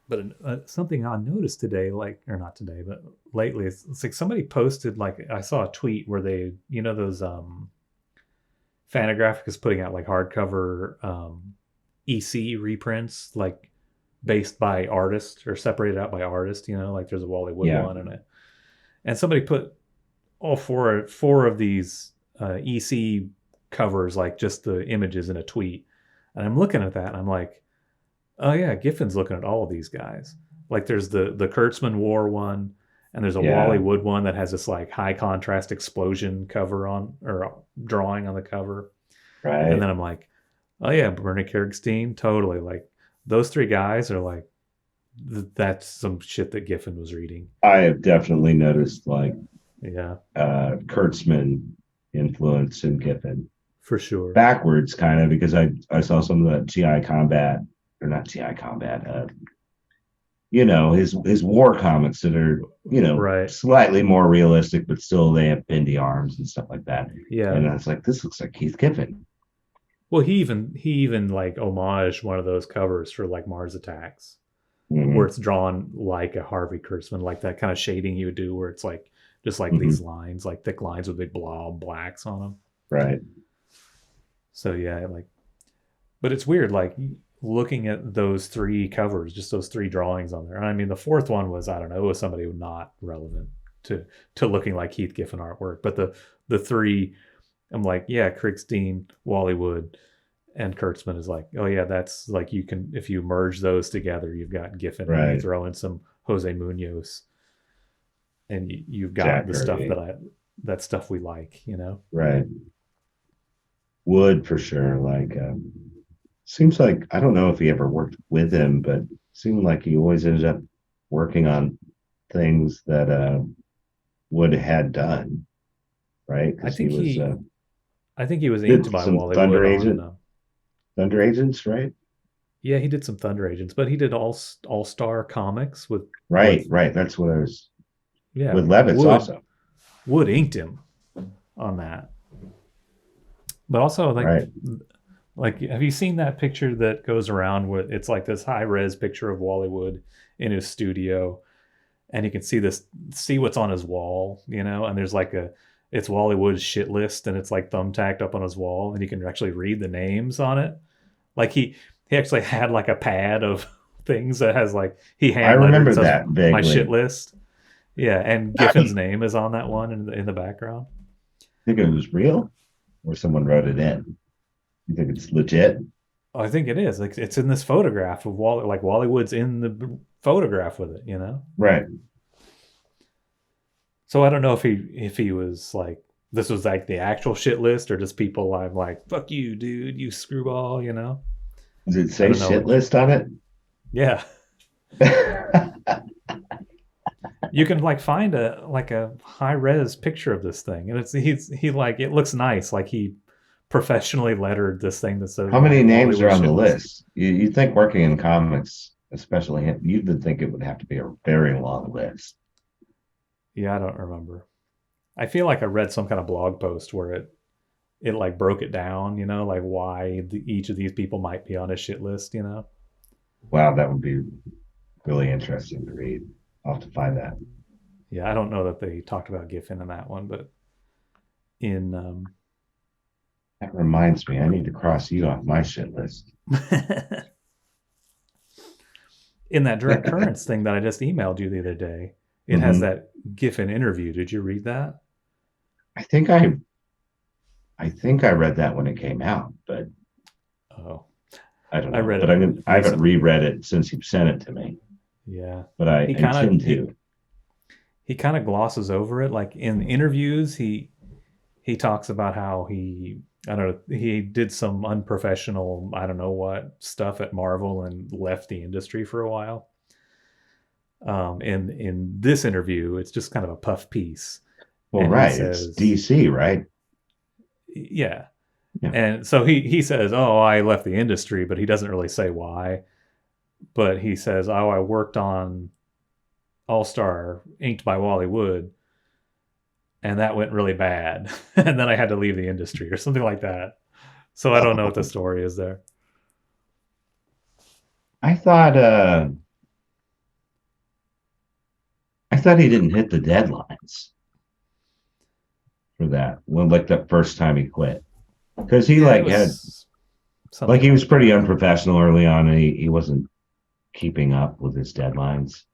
But something I noticed today, like, or not today, but lately, it's like somebody posted, like, I saw a tweet where they, those Fantagraphic is putting out like hardcover EC reprints, like based by artist or separated out by artist. Like there's a Wally Wood Yeah. one and somebody put all four of these EC covers, like just the images in a tweet, and I'm looking at that and I'm like, oh yeah, Giffen's looking at all of these guys. Like there's the Kurtzman War one, and there's a Wally Yeah. Wood one that has this like high contrast explosion cover on, or drawing on the cover. And Right. then I'm like, oh yeah, Bernie Kergstein, totally. Like those three guys are like, that's some shit that Giffen was reading. I have definitely noticed like Yeah, Kurtzman influence in Giffen. for sure. Backwards kind of because I saw some of the GI combat or not GI combat, his war comics that are, Right. slightly more realistic, but still they have bendy arms and stuff like that. Yeah. And I was like, this looks like Keith Giffen. Well, he even like homaged one of those covers for like Mars Attacks, where Mm-hmm. it's drawn like a Harvey Kurtzman, like that kind of shading he would do, where it's like just like Mm-hmm. these lines, like thick lines with big blob blacks on them. Right. So yeah, like, but it's weird, like looking at those three covers, just those three drawings on there. I mean, the fourth one was, I don't know, it was somebody not relevant to looking like Keith Giffen artwork, but the three, I'm like, yeah, Krigstein, Wally Wood, and Kurtzman is like, oh yeah, that's like, you can, if you merge those together, you've got Giffen, and you Right. throw in some Jose Munoz, and you've got Jack the stuff Kirby. that stuff we like. Right. Wood for sure. Like, seems like I don't know if he ever worked with him, but seemed like he always ended up working on things that Wood had done, right? I Because he think was he, I think he was inked did by some Wally Wood on. Thunder Agents, right? Yeah, he did some Thunder Agents, but he did All Star Comics with Right, right. That's what I was yeah, with Levitz Wood also. Wood inked him on that. But also Right. like have you seen that picture that goes around with, it's like this high res picture of Wally Wood in his studio, and you can see what's on his wall, and there's like it's Wally Wood's shit list, and it's like thumbtacked up on his wall, and you can actually read the names on it. Like he actually had like a pad of things that has like, he I hand lettered, remember says that my shit vaguely. list. Yeah, and Giffen's name is on that one in the background. Think it was real or someone wrote it in. You think it's legit? Oh, I think it is. Like it's in this photograph of Wally. Like Wally Wood's in the photograph with it. Right. So I don't know if he was like, this was like the actual shit list, or just people I'm like, fuck you, dude, you screwball. Does it I say don't know shit which. list on it? Yeah, you can like find a high res picture of this thing, and he like, it looks nice, like he professionally lettered this thing that says How many like names are Hollywood on the shit list. list? You think working in comics, especially him, you'd think it would have to be a very long list. Yeah, I don't remember. I feel like I read some kind of blog post where it like broke it down, like why each of these people might be on a shit list. Wow, that would be really interesting to read. I'll have to find that. Yeah, I don't know that they talked about Giffen in that one, but in That reminds me, I need to cross you off my shit list. in that direct currents thing that I just emailed you the other day, it has Hmm. that Giffen interview. Did you read that? I think I read that when it came out, but Oh, I don't I know. read But it I haven't recently. reread it since you sent it to me. Yeah, But I he kind of intend he to. he kind of glosses over it. Like in interviews, he talks about how I don't know, he did some unprofessional, I don't know what stuff at Marvel and left the industry for a while. In this interview, it's just kind of a puff piece, Well, and he right. It's says, DC, right? yeah, Yeah. and so he says, oh, I left the industry, but he doesn't really say why. But he says, oh, I worked on All Star inked by Wally Wood, and that went really bad, and then I had to leave the industry or something like that. So I don't know what the Oh, story is there. I thought I thought he didn't hit the deadlines for that when like the first time he quit. Because he Yeah, it like had was like something he was like pretty that. unprofessional early on and he wasn't keeping up with his deadlines.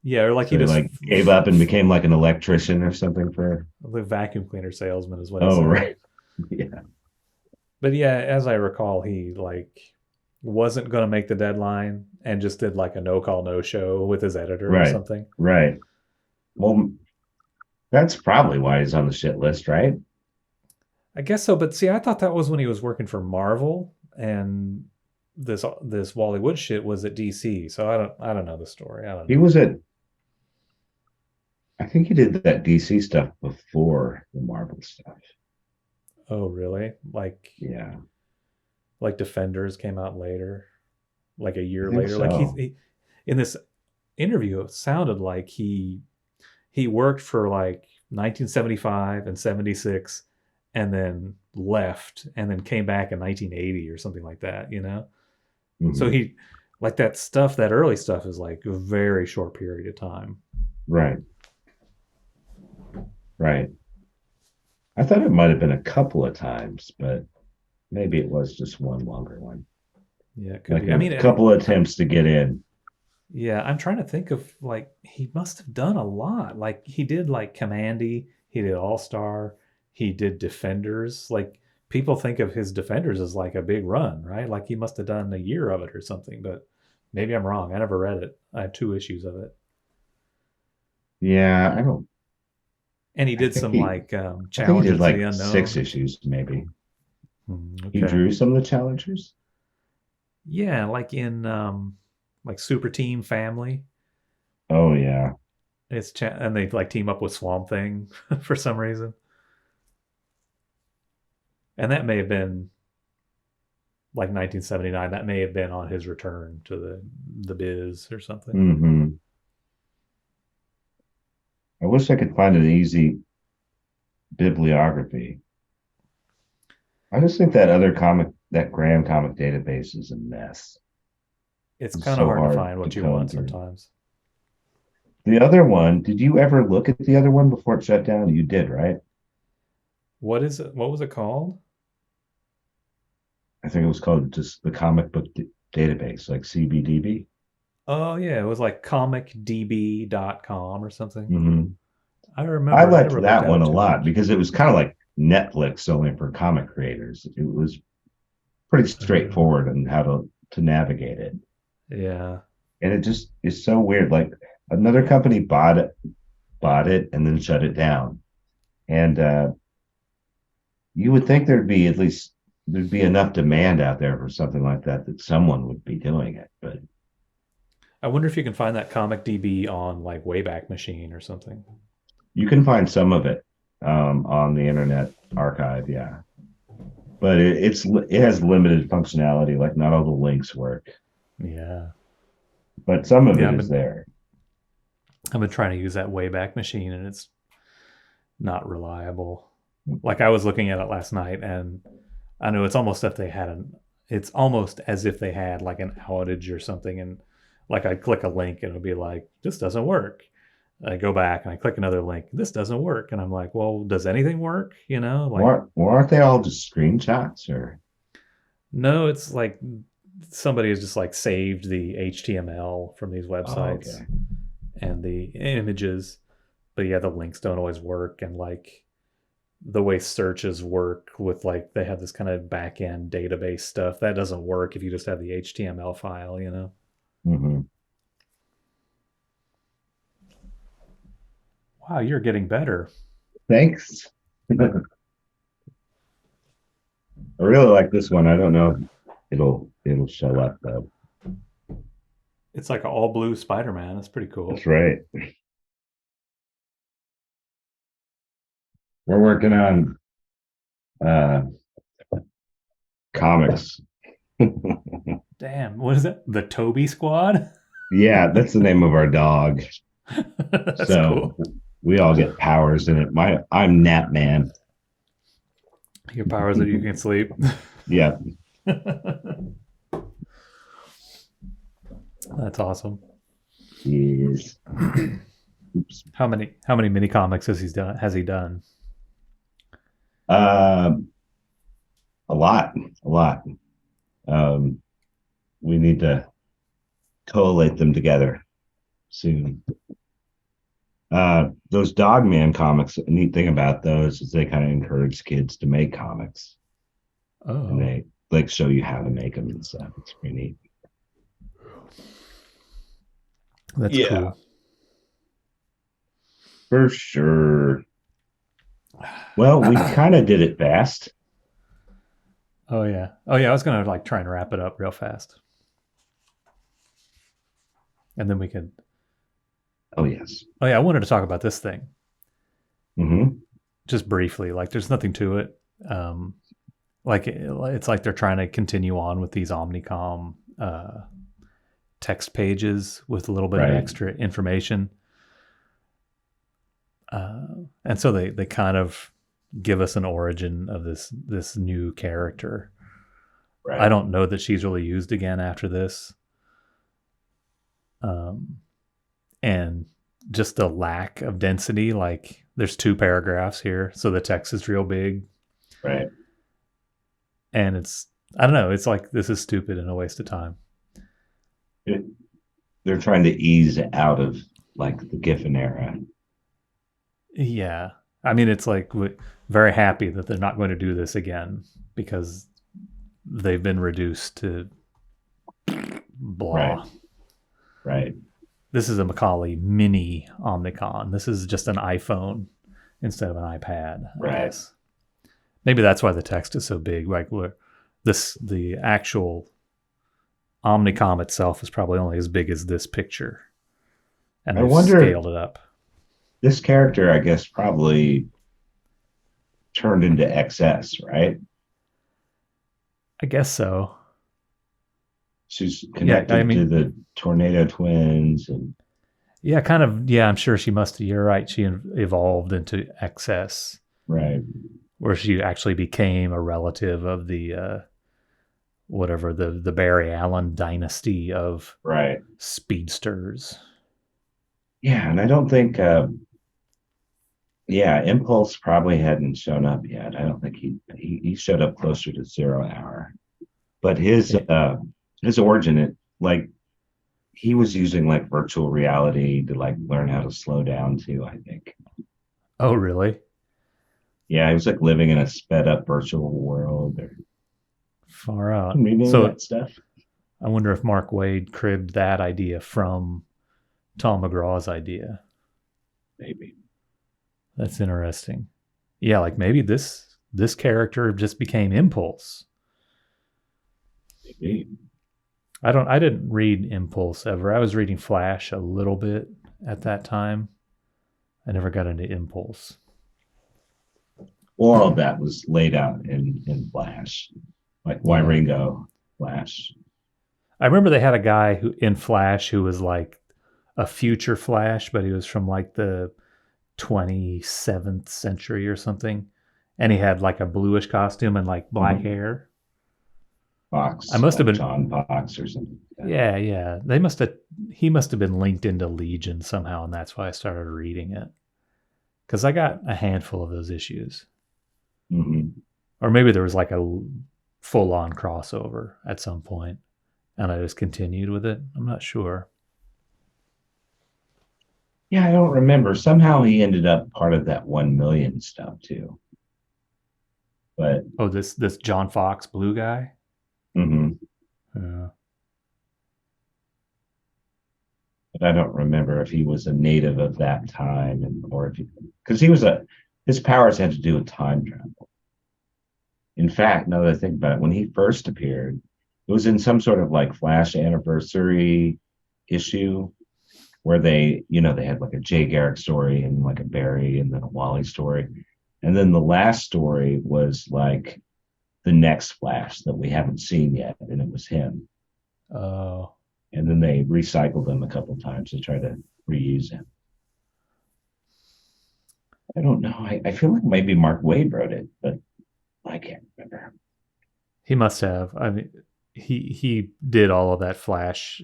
Yeah, or like he So he just like gave up and became like an electrician or something for the vacuum cleaner salesman is what he oh said. right. Yeah. But yeah, as I recall, he like wasn't going to make the deadline and just did like a no call no show with his editor or Right. something. Right. Well, that's probably why he's on the shit list, right? I guess so, but see, I thought that was when he was working for Marvel, and this Wally Wood shit was at DC. So I don't know the story. I don't He know. was at I think he did that DC stuff before the Marvel stuff. Oh, really? Yeah, Like Defenders came out later, like a I year think later. Like so. he in this interview, it sounded like he worked for like 1975 and 76, and then left, and then came back in 1980 or something like that. So Hmm. he like that stuff. That early stuff is like a very short period of time. Right, right. I thought it might have been a couple of times, but maybe it was just one longer one, Yeah, it could like be. I a mean, couple of attempts to get in. yeah, I'm trying to think of like he must have done a lot. Like he did like Commandy, he did All Star, he did Defenders. Like people think of his Defenders as like a big run, right? Like he must have done a year of it or something. But maybe I'm wrong. I never read it. I have 2 issues of it, Yeah, I don't. and he I did think some he. like I think he did Challengers to the like six Unknown. issues, maybe. He Okay, drew some of the challengers. yeah, like in like Super Team Family. Oh yeah, And they like team up with Swamp Thing for some reason, and that may have been like 1979. That may have been on his return to the biz or something. hmm. I wish I could find an easy bibliography. I just think that other comic, that Graham comic database is a mess. It's It's kind of so hard to hard find to what you comb want through. sometimes. The other one, did you ever look at the other one before it shut down? You did, right? What is it? What was it called? I think it was called just the comic book database, like CBDB. Oh yeah, it was like comicdb.com or something. Hmm. I I remember. I liked never looked that at one it a too lot much. because it was kind of like Netflix only for comic creators. It was pretty Uh, straightforward on how to navigate it. yeah. And it just is so weird. Like another company bought it, and then shut it down. And you would think there'd be enough demand out there for something like that that someone would be doing it. But I wonder if you can find that comicdb on like Wayback Machine or something. you can find some of it on the Internet Archive, yeah. But it has limited functionality. Like not all the links work, Yeah. but some of Yeah, it is there. I've been trying to use that Wayback Machine, and it's not reliable. Like I was looking at it last night, and I know it's almost as if they had like an outage or something, and like I click a link and it'll be like, this doesn't work. I go back and I click another link, this doesn't work, and I'm like, well, does anything work? Like, Or aren't they all just screenshots? Or no, it's like somebody has just like saved the HTML from these oh, websites okay. and the images, but yeah, the links don't always work, and like the way searches work with like they have this kind of back end database stuff that doesn't work if you just have the HTML file. Hmm. Wow, you're getting better. Thanks. I really like this one. I don't know if it'll show up though. It's like an all blue Spider-Man. That's pretty That's cool. right. We're working on uh comics. Damn, what is it? The Toby Squad? Yeah, that's the name of our dog. That's So cool. we all get powers in it. I'm Nap Man. Your powers that you can sleep. Yeah. That's awesome. Yes. Oops. How many mini comics has he done? Um, a lot, a lot. Um, we need to collate them together soon. Those Dogman comics, a neat thing about those is they kind of encourage kids to make comics, and Oh, they like show you how to make them and stuff. It's pretty neat. that's Yeah, cool. for sure. Well, we kind of did it fast. Oh yeah. Oh yeah. I was gonna like try and wrap it up real fast, and then we could. Oh yes. Oh yeah. I wanted to talk about this thing Mm-hmm. just briefly. Like, there's nothing to it. Um, like it's like they're trying to continue on with these Omnicom text pages with a little bit of Right. extra information, and so they kind of give us an origin of this new character. I Right. don't know that she's really used again after this. Um, and just the lack of density. Like, there's 2 paragraphs here, so the text is real big, Right. and I don't know. It's like, this is stupid and a waste of time. It, they're trying to ease out of like the Giffen era. Yeah, I mean, it's like very happy that they're not going to do this again because they've been reduced to Right. blah. Right. This is a Macaulay mini Omnicon. This is just an iPhone instead of an iPad, I Right. guess. Maybe that's why the text is so big. Like, the actual Omnicom itself is probably only as big as this picture, and I they've wonder, scaled it up. this character, I guess, probably turned into XS, right? I guess so. She's Yeah, I connected to mean, the Tornado Twins, and yeah, kind of. Yeah, I'm sure she must. You're right. She evolved into XS, right. where she actually became a relative of the whatever the Barry Allen dynasty of Right. speedsters. Yeah, and I don't think yeah, Impulse probably hadn't shown up yet. I don't think he showed up closer to 0 hour. But Yeah. his origin, it like he was using like virtual reality to like learn how to slow down too, I think. Oh, really? Yeah, he was like living in a sped up virtual world or Far out. reading So that stuff. I wonder if Mark Wade cribbed that idea from Tom McCraw's idea. Maybe. That's interesting. Yeah, like maybe this character just became Impulse. Maybe. I didn't read Impulse ever. I was reading Flash a little bit at that time. I never got into Impulse. All of that was laid out in Flash. Like why Yeah. Ringo Flash. I remember they had a guy who in Flash who was like a future Flash, but he was from like the 27th century or something. And he had like a bluish costume and like black Mhm. hair. I Fox, must have like been. John Fox or something. Yeah, yeah. He must have been linked into Legion somehow, and that's why I started reading it. Because I got a handful of those issues. Mm-hmm. Or maybe there was like a full on crossover at some point, and I just continued with it. I'm not sure. Yeah, I don't remember. Somehow he ended up part of that 1 million stuff too. But Oh, this John Fox blue guy? mhm. Yeah. But I don't remember if he was a native of that time and or if because he was his powers had to do with time travel. In fact, now that I think about it, when he first appeared, it was in some sort of like Flash anniversary issue where they had like a Jay Garrick story and like a Barry and then a Wally story. And then the last story was like the next Flash that we haven't seen yet, and it was him. Oh, And then they recycled him a couple of times to try to reuse him. I don't know. I feel like maybe Mark Wade wrote it, but I can't remember. he must have. I mean, he did all of that Flash.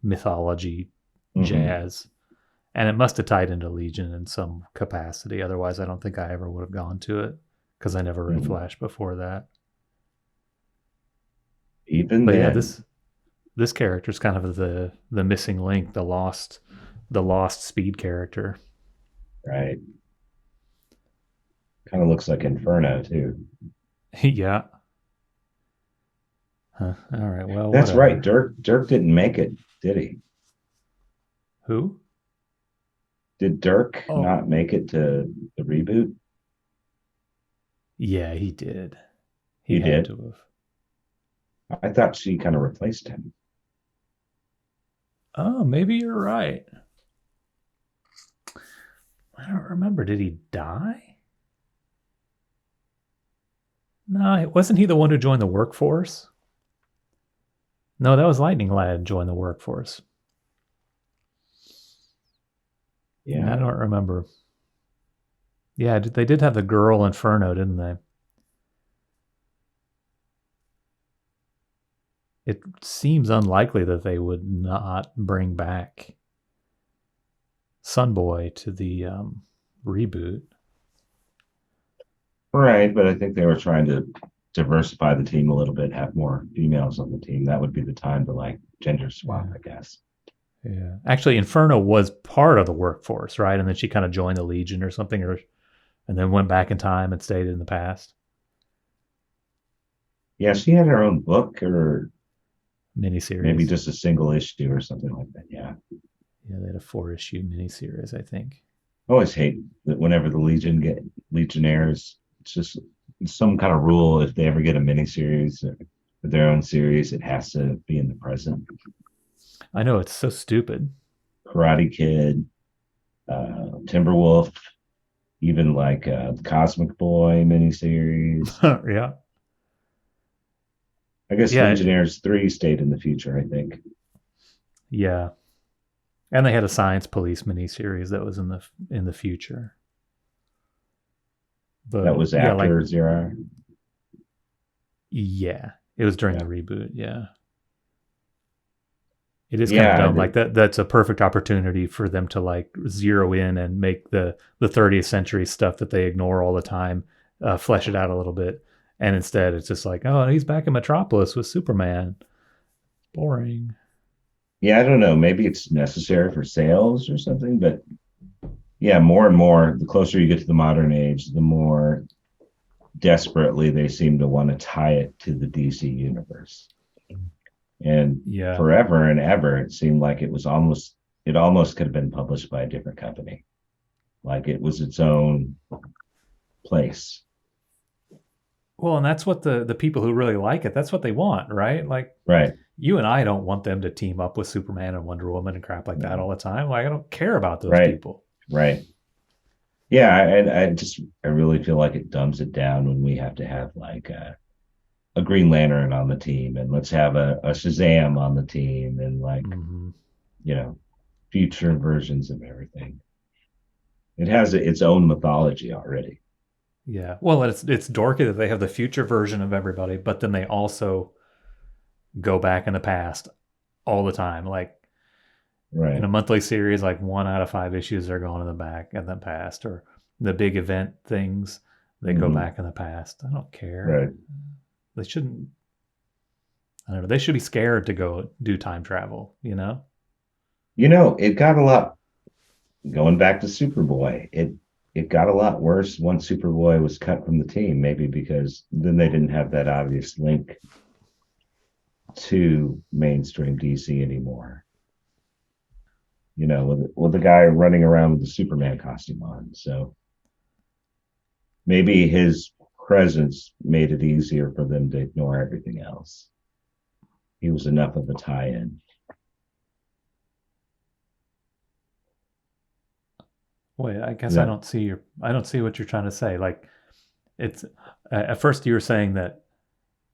mythology Hmm. jazz. And it must have tied into Legion in some capacity. Otherwise, I don't think I ever would have gone to it because I never read Hmm. Flash before that. Even But yeah, then, this character is kind of the missing link, the lost speed character. right? Kind of looks like Inferno too. Yeah. Huh. All right. Well, That's right. whatever. Dirk didn't make it, did he? Who? Did Dirk Oh, not make it to the reboot? yeah, he did. He He had did. to have. I thought she kind of replaced him. Oh, maybe you're right. I don't remember. Did he die? No, wasn't he the one who joined the workforce? No, that was Lightning Lad joined the workforce. I Yeah. don't remember. Yeah, they did have the girl Inferno, didn't they? It seems unlikely that they would not bring back Sunboy to the reboot. Right, but I think they were trying to diversify the team a little bit, have more females on the team. That would be the time to like gender swap, Yeah. I guess. Yeah. Actually, Inferno was part of the workforce, right? And then she kind of joined the Legion or something, or and then went back in time and stayed in the past. Yeah, she had her own book or maybe Miniseries. just a single issue or something like that. Yeah. Yeah, they had a 4-issue miniseries, I think. I always hate that whenever the Legion get Legionnaires, it's just some kind of rule. If they ever get a miniseries or their own series, it has to be in the present. I know it's so stupid. Karate Kid, Timberwolf, even like the Cosmic Boy miniseries. Yeah. I guess Yeah. Legionnaires 3 stayed in the future, I think. Yeah. And they had a Science Police miniseries that was in the future. That But was yeah, like after Zero. yeah, it was during the Yeah. reboot. Yeah, it is kind of Yeah. dumb. Like that's a perfect opportunity for them to like zero in and make the 30th century stuff that they ignore all the time, flesh it out a little bit. And instead, it's just like, oh, he's back in Metropolis with Superman. Boring. Yeah, I don't know. Maybe it's necessary for sales or something, but yeah, more and more, the closer you get to the modern age, the more desperately they seem to want to tie it to the DC universe. And Yeah. forever and ever, it seemed like it almost could have been published by a different company. Like it was its own place. Well, and that's what the people who really like it, that's what they want, right? Like Right. you and I don't want them to team up with Superman and Wonder Woman and crap like that all the time. Like I don't care about those Right. people. Right. Yeah. And I really feel like it dumbs it down when we have to have like a Green Lantern on the team and let's have a Shazam on the team and like, Mm-hmm. you know, future versions of everything. It has its own mythology already. Yeah. Well, it's dorky that they have the future version of everybody, but then they also go back in the past all the time. Like in Right. a monthly series, like 1 out of 5 issues are going in the back and the past, or the big event things, they go Hmm. back in the past. I don't care. Right. They shouldn't. I don't know. They should be scared to go do time travel. You know. It got a lot going back to Superboy. It got a lot worse once Superboy was cut from the team, maybe because then they didn't have that obvious link to mainstream DC anymore. With the guy running around with the Superman costume on. So maybe his presence made it easier for them to ignore everything else. He was enough of a tie-in. Wait, I guess Yeah. I don't see what you're trying to say. Like it's at first you were saying that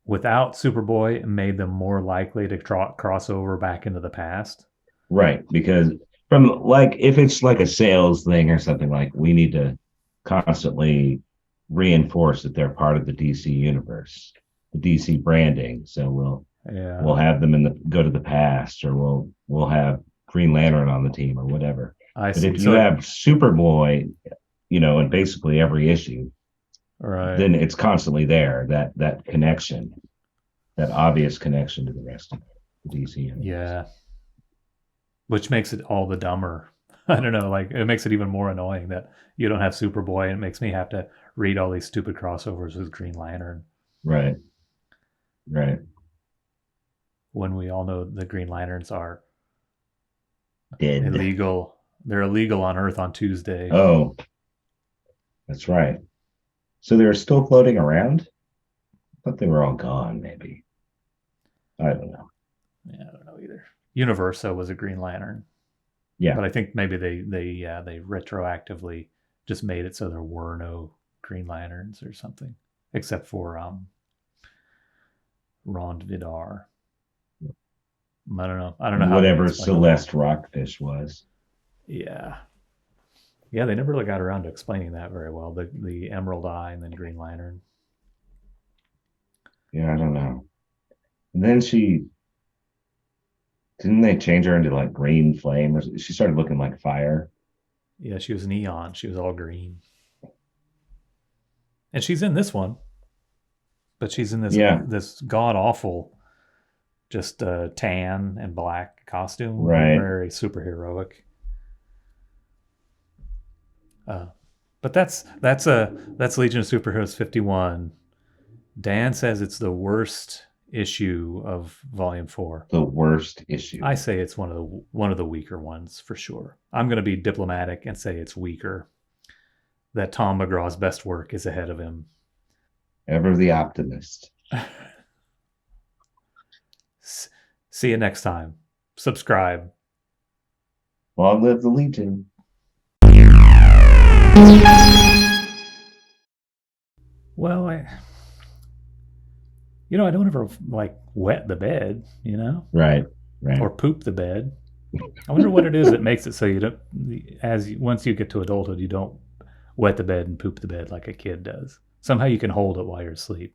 without Superboy it made them more likely to cross over back into the past. Right. Because from like if it's like a sales thing or something, like we need to constantly reinforce that they're part of the DC universe, the DC branding. So we'll Yeah. we'll have them go to the past, or we'll have Green Lantern on the team or whatever. I But see. if you So, have Superboy, in basically every issue, right. then it's constantly there, that connection, that obvious connection to the rest of the DC universe. Yeah. Which makes it all the dumber. I don't know. Like, it makes it even more annoying that you don't have Superboy, and it makes me have to read all these stupid crossovers with Green Lantern Right, right. when we all know the Green Lanterns are Dead. illegal. They're illegal on Earth on Tuesday. Oh, that's right. So they're still floating around? I thought they were all gone, maybe. I don't know. Yeah, I don't know either. Universo was a Green Lantern, Yeah. but I think maybe they retroactively just made it so there were no Green Lanterns or something, except for Rond Vidar. I don't know. I don't know how they Whatever explain it. Celeste Rockfish was. Yeah, yeah. They never really got around to explaining that very well. The Emerald Eye and then Green Lantern. Yeah, I don't know. And then didn't they change her into like green flame, or she started looking like fire? Yeah, she was neon. She was all green, and she's in this one, but she's in Yeah, this god awful, just tan and black costume, right. very superheroic. Uh, but that's Legion of Superheroes 51. Dan says it's the worst issue of Volume 4. The worst issue. I say it's one of the weaker ones for sure. I'm going to be diplomatic and say it's weaker. That Tom McCraw's best work is ahead of him. Ever the optimist. See you next time. Subscribe. Long live the Legion. Well, I don't ever like wet the bed, Right, right. or poop the bed. I wonder what it is that makes it so you don't, once you get to adulthood, you don't wet the bed and poop the bed like a kid does. Somehow you can hold it while you're asleep.